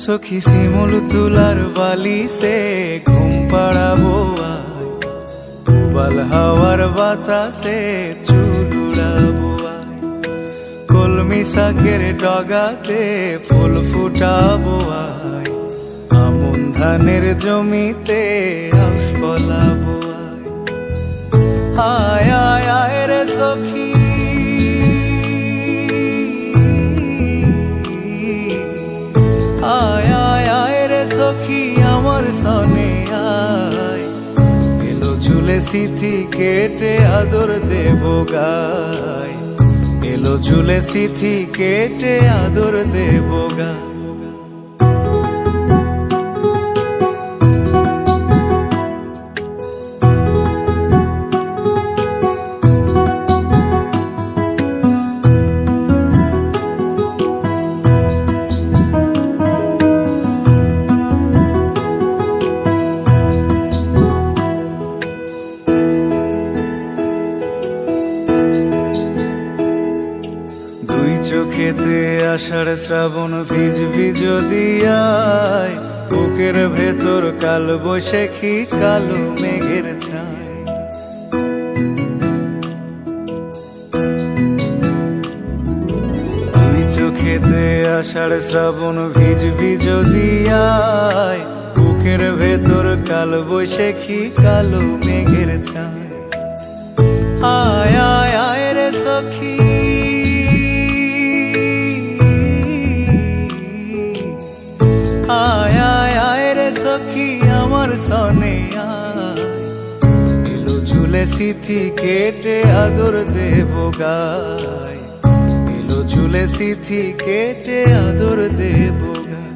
সখী শিমুল তুলার বালি সে ঘুম পাড়াবো আয়, উবাল হাওয়ার বাতাসে চুল উড়াবো আয়, কলমি শাকের ডগাতে ফুল ফুটাবো আয়, আমন ধানের জমিতে আশ ফলাবো আয়। আয় আয় রে সখী, আয় আয় আয় রে সখী আমার সনে আয়, এলো ঝুলে সিথি কেটে আদর দেব গায়, এলো ঝুলে সিথি কেটে আদর দেব গায়। চোখেতে আষাঢ় শ্রাবণ ভিজবি যদি আয়, বুকের ভেতর কাল বৈশাখী কালো মেঘের ছায়। দুই চোখেতে আষাঢ় শ্রাবণ ভিজবি যদি আয়, বুকের ভেতর কাল বৈশাখী কালো মেঘের ছায়। আয় আয় আয় রে সখী, আয় আয় আয় রে সখী আমার সনে আয়, এলো ঝুলে সিথি কেটে আদর দেব গায়, এলো ঝুলে সিথি কেটে আদর দেব গায়।